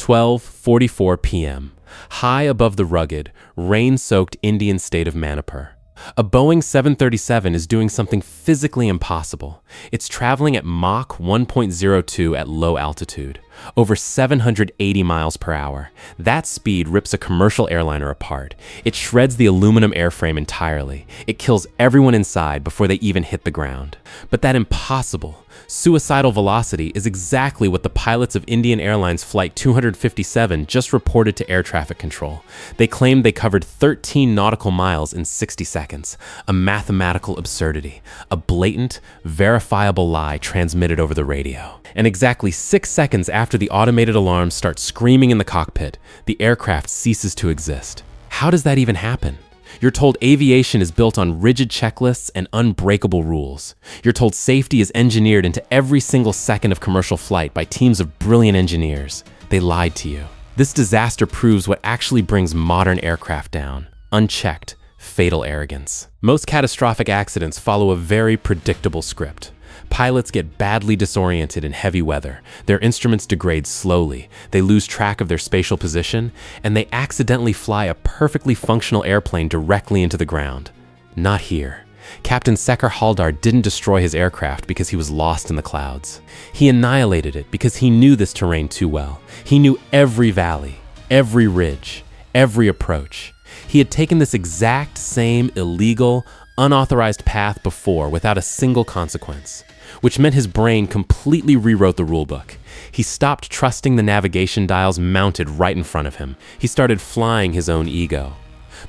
12:44 p.m., high above the rugged, rain-soaked Indian state of Manipur. A Boeing 737 is doing something physically impossible. It's traveling at Mach 1.02 at low altitude, over 780 miles per hour. That speed rips a commercial airliner apart. It shreds the aluminum airframe entirely. It kills everyone inside before they even hit the ground. But that impossible, suicidal velocity is exactly what the pilots of Indian Airlines Flight 257 just reported to air traffic control. They claimed they covered 13 nautical miles in 60 seconds, a mathematical absurdity, a blatant, verifiable lie transmitted over the radio. And exactly 6 seconds after the automated alarms start screaming in the cockpit, the aircraft ceases to exist. How does that even happen? You're told aviation is built on rigid checklists and unbreakable rules. You're told safety is engineered into every single second of commercial flight by teams of brilliant engineers. They lied to you. This disaster proves what actually brings modern aircraft down: unchecked, fatal arrogance. Most catastrophic accidents follow a very predictable script. Pilots get badly disoriented in heavy weather, their instruments degrade slowly, they lose track of their spatial position, and they accidentally fly a perfectly functional airplane directly into the ground. Not here. Captain Sekar Haldar didn't destroy his aircraft because he was lost in the clouds. He annihilated it because he knew this terrain too well. He knew every valley, every ridge, every approach. He had taken this exact same illegal, unauthorized path before without a single consequence, which meant his brain completely rewrote the rulebook. He stopped trusting the navigation dials mounted right in front of him. He started flying his own ego.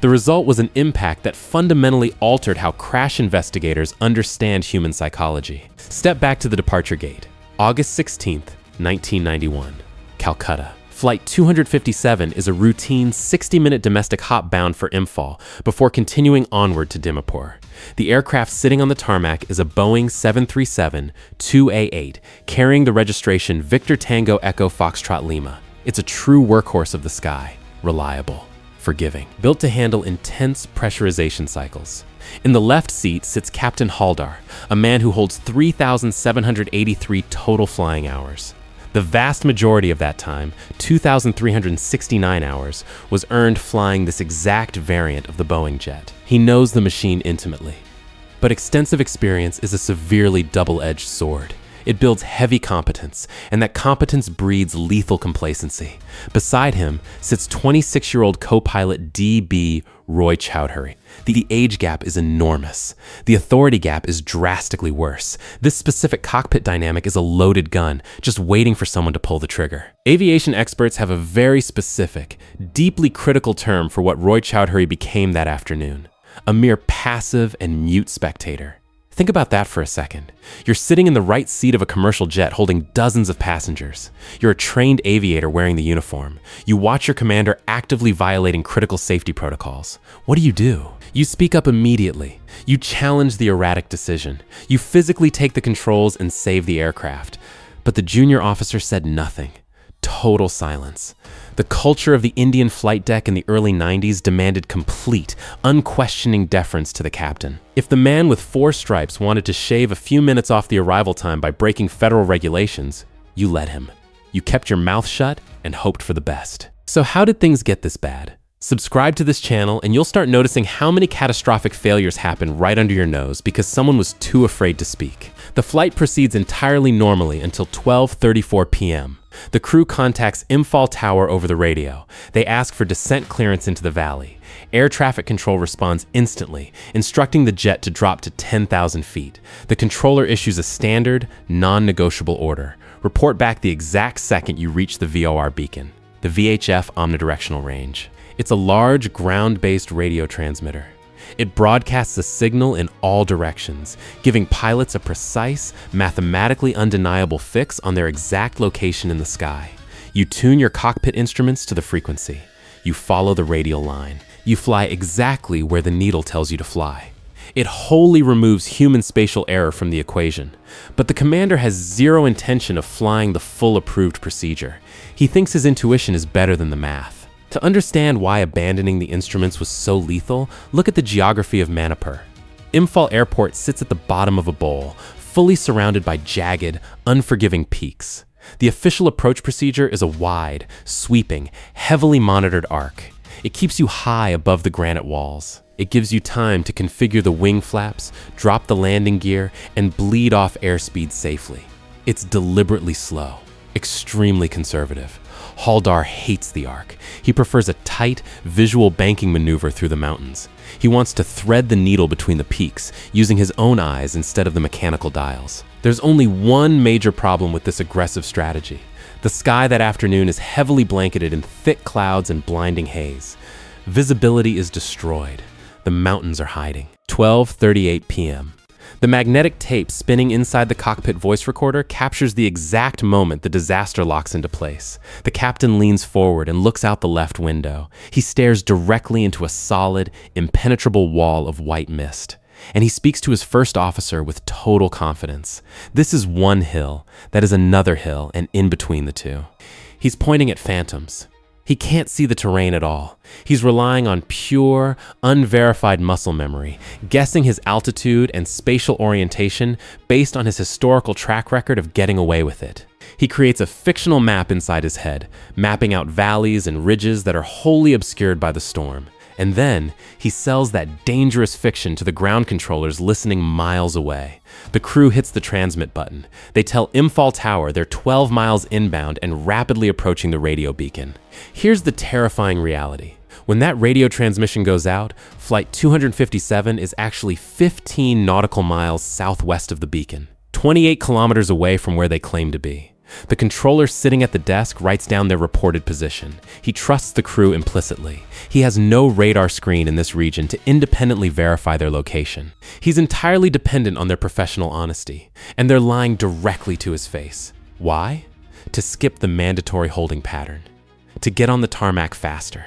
The result was an impact that fundamentally altered how crash investigators understand human psychology. Step back to the departure gate. August 16th, 1991, Calcutta. Flight 257 is a routine 60-minute domestic hop bound for Imphal before continuing onward to Dimapur. The aircraft sitting on the tarmac is a Boeing 737-2A8, carrying the registration Victor Tango Echo Foxtrot Lima. It's a true workhorse of the sky, reliable, forgiving, built to handle intense pressurization cycles. In the left seat sits Captain Haldar, a man who holds 3,783 total flying hours. The vast majority of that time, 2,369 hours, was earned flying this exact variant of the Boeing jet. He knows the machine intimately. But extensive experience is a severely double-edged sword. It builds heavy competence, and that competence breeds lethal complacency. Beside him sits 26-year-old co-pilot D.B. Roy Chowdhury. The age gap is enormous. The authority gap is drastically worse. This specific cockpit dynamic is a loaded gun, just waiting for someone to pull the trigger. Aviation experts have a very specific, deeply critical term for what Roy Chowdhury became that afternoon: a mere passive and mute spectator. Think about that for a second. You're sitting in the right seat of a commercial jet holding dozens of passengers. You're a trained aviator wearing the uniform. You watch your commander actively violating critical safety protocols. What do? You speak up immediately. You challenge the erratic decision. You physically take the controls and save the aircraft. But the junior officer said nothing. Total silence. The culture of the Indian flight deck in the early 90s demanded complete, unquestioning deference to the captain. If the man with 4 stripes wanted to shave a few minutes off the arrival time by breaking federal regulations, you let him. You kept your mouth shut and hoped for the best. So how did things get this bad? Subscribe to this channel and you'll start noticing how many catastrophic failures happen right under your nose because someone was too afraid to speak. The flight proceeds entirely normally until 12:34 p.m. The crew contacts Imphal Tower over the radio. They ask for descent clearance into the valley. Air traffic control responds instantly, instructing the jet to drop to 10,000 feet. The controller issues a standard, non-negotiable order. Report back the exact second you reach the VOR Beacon, the VHF omnidirectional range. It's a large, ground-based radio transmitter. It broadcasts a signal in all directions, giving pilots a precise, mathematically undeniable fix on their exact location in the sky. You tune your cockpit instruments to the frequency. You follow the radial line. You fly exactly where the needle tells you to fly. It wholly removes human spatial error from the equation. But the commander has zero intention of flying the full approved procedure. He thinks his intuition is better than the math. To understand why abandoning the instruments was so lethal, look at the geography of Manipur. Imphal Airport sits at the bottom of a bowl, fully surrounded by jagged, unforgiving peaks. The official approach procedure is a wide, sweeping, heavily monitored arc. It keeps you high above the granite walls. It gives you time to configure the wing flaps, drop the landing gear, and bleed off airspeed safely. It's deliberately slow, extremely conservative. Haldar hates the arc. He prefers a tight, visual banking maneuver through the mountains. He wants to thread the needle between the peaks, using his own eyes instead of the mechanical dials. There's only one major problem with this aggressive strategy. The sky that afternoon is heavily blanketed in thick clouds and blinding haze. Visibility is destroyed. The mountains are hiding. 12:38 p.m. The magnetic tape spinning inside the cockpit voice recorder captures the exact moment the disaster locks into place. The captain leans forward and looks out the left window. He stares directly into a solid, impenetrable wall of white mist. And he speaks to his first officer with total confidence. This is one hill, that is another hill, and in between the two. He's pointing at phantoms. He can't see the terrain at all. He's relying on pure, unverified muscle memory, guessing his altitude and spatial orientation based on his historical track record of getting away with it. He creates a fictional map inside his head, mapping out valleys and ridges that are wholly obscured by the storm. And then he sells that dangerous fiction to the ground controllers listening miles away. The crew hits the transmit button. They tell Imphal Tower they're 12 miles inbound and rapidly approaching the radio beacon. Here's the terrifying reality. When that radio transmission goes out, Flight 257 is actually 15 nautical miles southwest of the beacon, 28 kilometers away from where they claim to be. The controller sitting at the desk writes down their reported position. He trusts the crew implicitly. He has no radar screen in this region to independently verify their location. He's entirely dependent on their professional honesty, and they're lying directly to his face. Why? To skip the mandatory holding pattern. To get on the tarmac faster.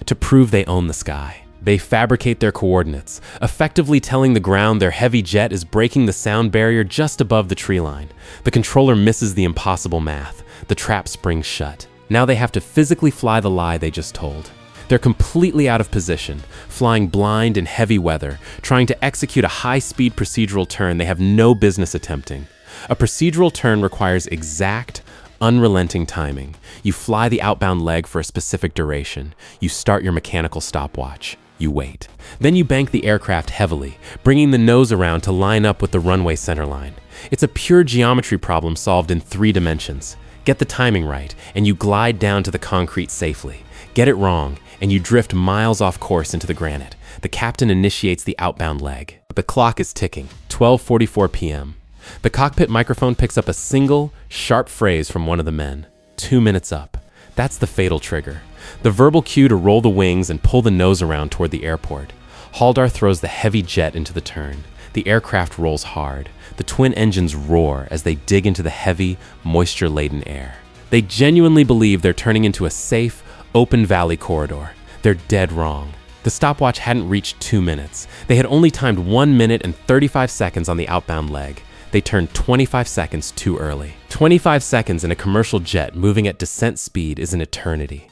To prove they own the sky. They fabricate their coordinates, effectively telling the ground their heavy jet is breaking the sound barrier just above the tree line. The controller misses the impossible math. The trap springs shut. Now they have to physically fly the lie they just told. They're completely out of position, flying blind in heavy weather, trying to execute a high-speed procedural turn they have no business attempting. A procedural turn requires exact, unrelenting timing. You fly the outbound leg for a specific duration. You start your mechanical stopwatch. You wait. Then you bank the aircraft heavily, bringing the nose around to line up with the runway centerline. It's a pure geometry problem solved in 3 dimensions. Get the timing right, and you glide down to the concrete safely. Get it wrong, and you drift miles off course into the granite. The captain initiates the outbound leg. The clock is ticking, 12:44 p.m. The cockpit microphone picks up a single, sharp phrase from one of the men. 2 minutes up. That's the fatal trigger. The verbal cue to roll the wings and pull the nose around toward the airport. Haldar throws the heavy jet into the turn. The aircraft rolls hard. The twin engines roar as they dig into the heavy, moisture-laden air. They genuinely believe they're turning into a safe, open valley corridor. They're dead wrong. The stopwatch hadn't reached 2 minutes. They had only timed 1 minute and 35 seconds on the outbound leg. They turned 25 seconds too early. 25 seconds in a commercial jet moving at descent speed is an eternity.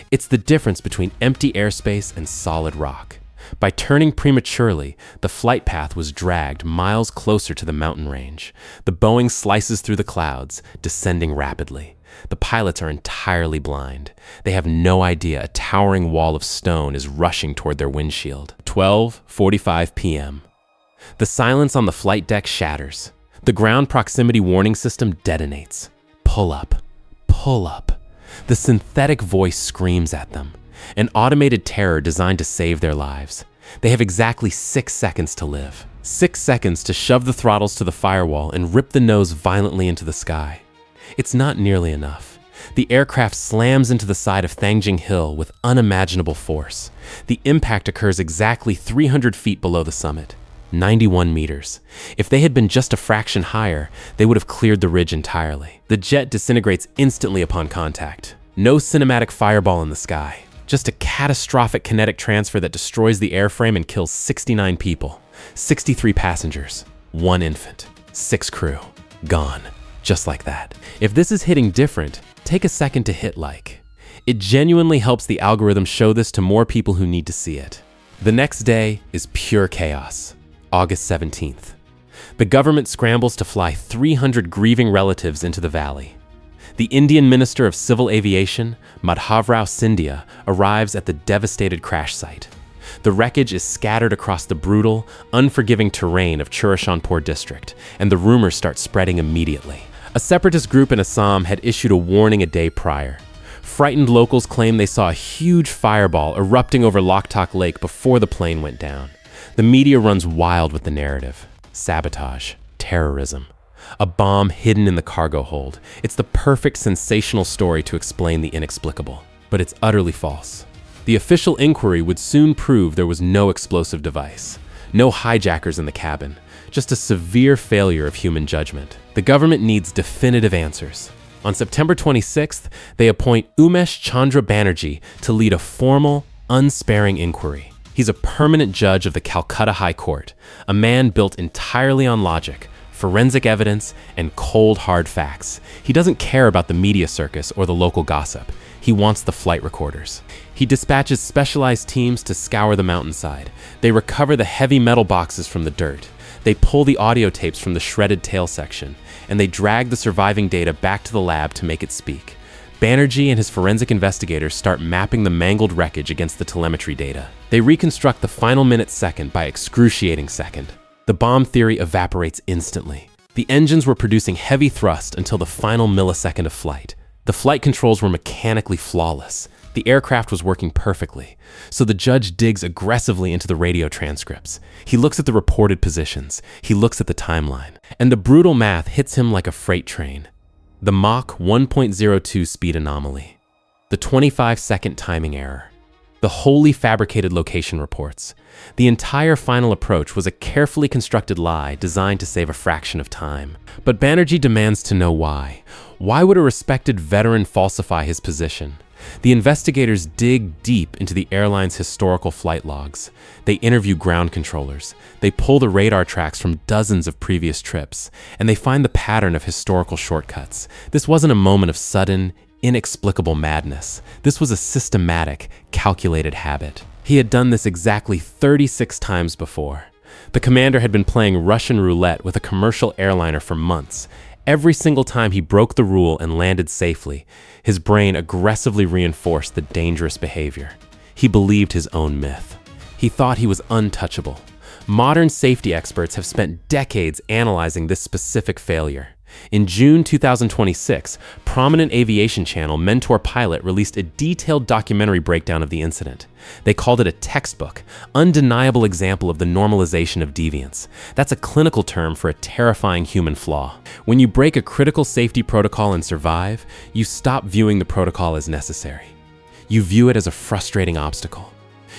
It's the difference between empty airspace and solid rock. By turning prematurely, the flight path was dragged miles closer to the mountain range. The Boeing slices through the clouds, descending rapidly. The pilots are entirely blind. They have no idea a towering wall of stone is rushing toward their windshield. 12:45 p.m. The silence on the flight deck shatters. The ground proximity warning system detonates. Pull up. Pull up. The synthetic voice screams at them. An automated terror designed to save their lives. They have exactly 6 seconds to live. 6 seconds to shove the throttles to the firewall and rip the nose violently into the sky. It's not nearly enough. The aircraft slams into the side of Thangjing Hill with unimaginable force. The impact occurs exactly 300 feet below the summit. 91 meters. If they had been just a fraction higher, they would have cleared the ridge entirely. The jet disintegrates instantly upon contact. No cinematic fireball in the sky. Just a catastrophic kinetic transfer that destroys the airframe and kills 69 people. 63 passengers. 1 infant. 6 crew. Gone. Just like that. If this is hitting different, take a second to hit like. It genuinely helps the algorithm show this to more people who need to see it. The next day is pure chaos. August 17th. The government scrambles to fly 300 grieving relatives into the valley. The Indian Minister of Civil Aviation, Madhavrao Scindia, arrives at the devastated crash site. The wreckage is scattered across the brutal, unforgiving terrain of Churachandpur district, and the rumors start spreading immediately. A separatist group in Assam had issued a warning a day prior. Frightened locals claim they saw a huge fireball erupting over Loktak Lake before the plane went down. The media runs wild with the narrative. Sabotage, terrorism, a bomb hidden in the cargo hold. It's the perfect sensational story to explain the inexplicable, but it's utterly false. The official inquiry would soon prove there was no explosive device, no hijackers in the cabin, just a severe failure of human judgment. The government needs definitive answers. On September 26th, they appoint Umesh Chandra Banerjee to lead a formal, unsparing inquiry. He's a permanent judge of the Calcutta High Court, a man built entirely on logic, forensic evidence, and cold, hard facts. He doesn't care about the media circus or the local gossip. He wants the flight recorders. He dispatches specialized teams to scour the mountainside. They recover the heavy metal boxes from the dirt. They pull the audio tapes from the shredded tail section, and they drag the surviving data back to the lab to make it speak. Banerjee and his forensic investigators start mapping the mangled wreckage against the telemetry data. They reconstruct the final minute-second by excruciating second. The bomb theory evaporates instantly. The engines were producing heavy thrust until the final millisecond of flight. The flight controls were mechanically flawless. The aircraft was working perfectly. So the judge digs aggressively into the radio transcripts. He looks at the reported positions. He looks at the timeline. And the brutal math hits him like a freight train. The Mach 1.02 speed anomaly. The 25-second timing error. The wholly fabricated location reports. The entire final approach was a carefully constructed lie designed to save a fraction of time. But Banerjee demands to know why. Why would a respected veteran falsify his position? The investigators dig deep into the airline's historical flight logs. They interview ground controllers. They pull the radar tracks from dozens of previous trips, and they find the pattern of historical shortcuts. This wasn't a moment of sudden, inexplicable madness. This was a systematic, calculated habit. He had done this exactly 36 times before. The commander had been playing Russian roulette with a commercial airliner for months. Every single time he broke the rule and landed safely, his brain aggressively reinforced the dangerous behavior. He believed his own myth. He thought he was untouchable. Modern safety experts have spent decades analyzing this specific failure. In June 2026, prominent aviation channel Mentor Pilot released a detailed documentary breakdown of the incident. They called it a textbook, undeniable example of the normalization of deviance. That's a clinical term for a terrifying human flaw. When you break a critical safety protocol and survive, you stop viewing the protocol as necessary. You view it as a frustrating obstacle.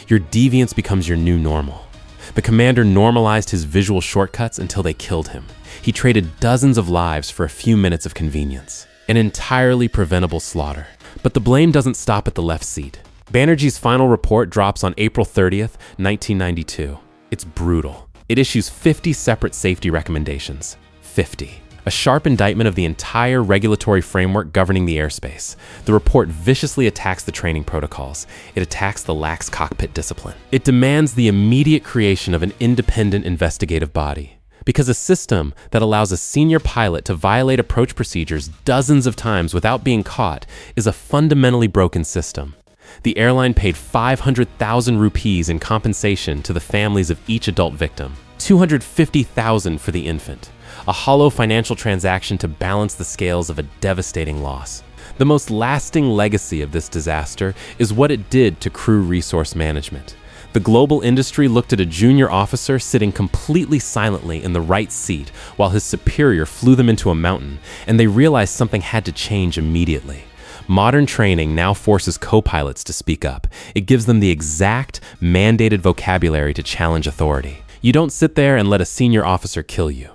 Your deviance becomes your new normal. The commander normalized his visual shortcuts until they killed him. He traded dozens of lives for a few minutes of convenience. An entirely preventable slaughter. But the blame doesn't stop at the left seat. Banerjee's final report drops on April 30th, 1992. It's brutal. It issues 50 separate safety recommendations. 50. A sharp indictment of the entire regulatory framework governing the airspace. The report viciously attacks the training protocols. It attacks the lax cockpit discipline. It demands the immediate creation of an independent investigative body. Because a system that allows a senior pilot to violate approach procedures dozens of times without being caught is a fundamentally broken system. The airline paid 500,000 rupees in compensation to the families of each adult victim, 250,000 for the infant. A hollow financial transaction to balance the scales of a devastating loss. The most lasting legacy of this disaster is what it did to crew resource management. The global industry looked at a junior officer sitting completely silently in the right seat while his superior flew them into a mountain, and they realized something had to change immediately. Modern training now forces co-pilots to speak up. It gives them the exact, mandated vocabulary to challenge authority. You don't sit there and let a senior officer kill you.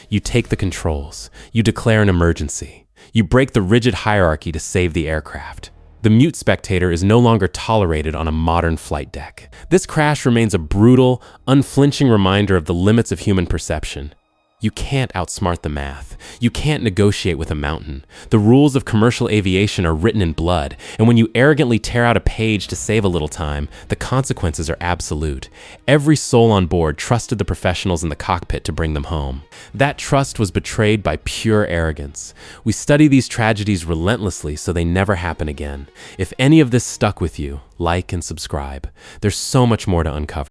You take the controls. You declare an emergency. You break the rigid hierarchy to save the aircraft. The Mute Spectator is no longer tolerated on a modern flight deck. This crash remains a brutal, unflinching reminder of the limits of human perception. You can't outsmart the math. You can't negotiate with a mountain. The rules of commercial aviation are written in blood, and when you arrogantly tear out a page to save a little time, the consequences are absolute. Every soul on board trusted the professionals in the cockpit to bring them home. That trust was betrayed by pure arrogance. We study these tragedies relentlessly so they never happen again. If any of this stuck with you, like and subscribe. There's so much more to uncover.